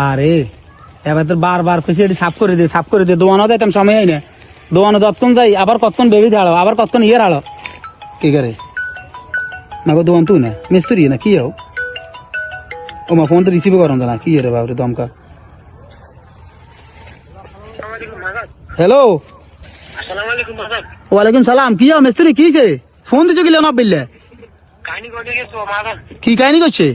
আরে এবার তো বারবার পিছিয়ে সাফ করে দে দোয়ানো যাইতাম সময় হয় না দোয়ানো যতক্ষণ যাই আবার কতক্ষণ বেবি ধাড়ো আবার কতক্ষণ ইয়ে হাড়ো কি করে না দোয়ান তুই না মিস্ত্রি না কি হও ও মা ফোন তো রিসিভ করো না কি রে বাবরে দমকা হ্যালো ওয়ালাইকুম সালাম কি হও মিস্ত্রি কিছে ফোন দিছো কিলো না বললে কি কাহিনী করছে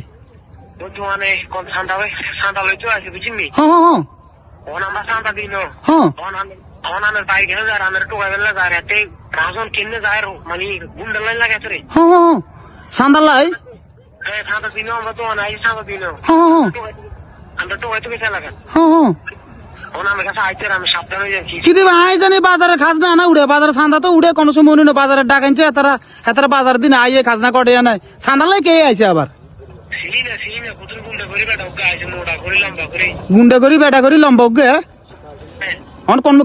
বাজারে খাজনা আনা উড়ে বাজারে সান্দা তো উড়ে কোনো সময় মনে বাজারে ডাকাইছে এতারা বাজার দিন আইয়ে খাজনা কটে নাই সান্দালাই কে আইছে আবার গুন্ডা করি বেটা করি লম্বা গে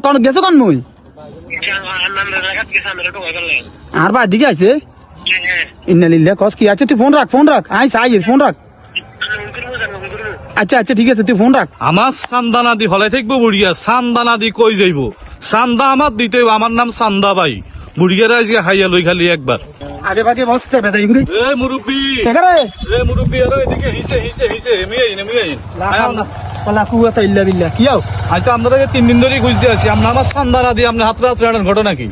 কোন গেছো কোন মুই আর বা দিকে আছে ইন্নালিল্লাহ কস কি আছে তুই ফোন রাখ আইস ফোন রাখ আচ্ছা ঠিক আছে তুই ফোন রাখ আমার সান্দানা দি হলে থাকবো বুড়িয়া সান্দানা দি কই যাইব সান্দা আমার দিতে আমার নাম সান্দা ভাই বুড়িয়ারা আজকে হাইয়া লই খালি একবার আগে ভাগে বসতে বেদা ইংরি এ মুরব্বি আরে এদিকে হিসে এমিয়ে ওলা কুয়াতা ইল্লা বিল্লাহ কি আও আজ তো আমরা 3 দিন ধরে খুঁজতে আছি আমরা আমার সান্দানা দি আপনি হাত ঘটনা কি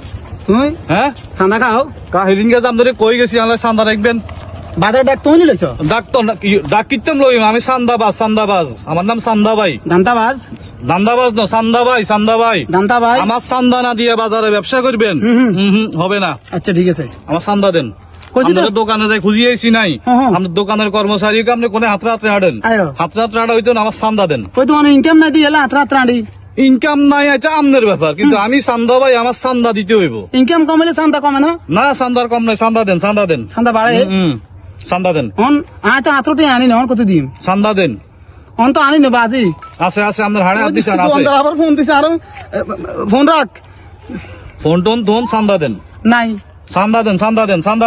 তুই হ্যাঁ সান্দা খাও সেদিন গেছে আমরা কই গেছি আমরা সান্দা রাখবেন বাজার ডাক তুমি লইছ ডাক তো ডাক কিতাম লই আমি সান্দাবাজ আমার নাম সান্দা ভাই দান্তাবাজ না সান্দা ভাই আমার সান্দা না দিয়ে বাজারে ব্যবসা করবেন হবে না আচ্ছা ঠিক আছে আমার সান্দা দেন আমাদের দোকানে যাই খুঁজিয়েছি নাই আমাদের দোকানের কর্মচারীকে আপনি কোনে হাত হাঁটেন হাত হাঁটা হইতো আমার সান্দা দেন ওই তোমার ইনকাম নাই দিয়ে হাত হাঁড়ি ইনকাম নাই এটা আমনের ব্যাপার কিন্তু আমি সান্দা ভাই আমার সান্দা দিতে হইব ইনকাম কমাইলে সান্দা কমে না না সান্দার কম নাই সান্দা দেন সান্দা বাড়ে সান্দা দেন তো হাতটি আনি না কত দিম সান্দা দেন তো আনি না বাজি আছে আপনার হাড়ে হাত দিছেন আছে আবার ফোন দিছে আর ফোন রাখ ফোন সান্দা দেন নাই সান্দা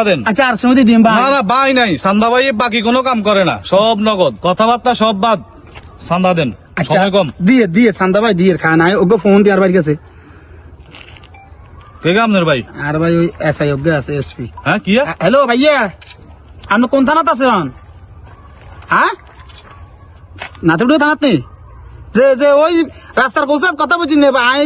দেন আচ্ছা আর সময় দিম না ভাই নাই সান্দা ভাই বাকি কোনো কাম করে না সব নগদ কথাবার্তা সব বাদ সান্দা দেন সময় কম দিয়ে সান্দা ভাই দিয়ে খা নাই ওকে ফোন দিয়ে আর বাড়ি গেছে কে আপনার ভাই আর ভাই ওই এসআই ওকে আছে এসপি হ্যাঁ কি হ্যালো ভাইয়া আপনি কোন থানাতে আছেন হ্যাঁ নাতিপুর থানাত নেই যে ওই রাস্তার গোলসার কথা বুঝি নেবা আই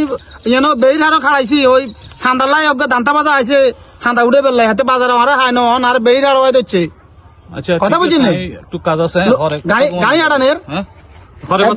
বেড়ি ধারো খাড়াইছি ওই সান্দালাই অজ্ঞ দান্তা বাজা আইছে সান্দা উড়ে বেললাই হাতে বাজার আমার হাই নন আর বেড়ি ধারো হয় দিচ্ছে আচ্ছা কথা বুঝি নেই একটু কাজ আছে গাড়ি আটানের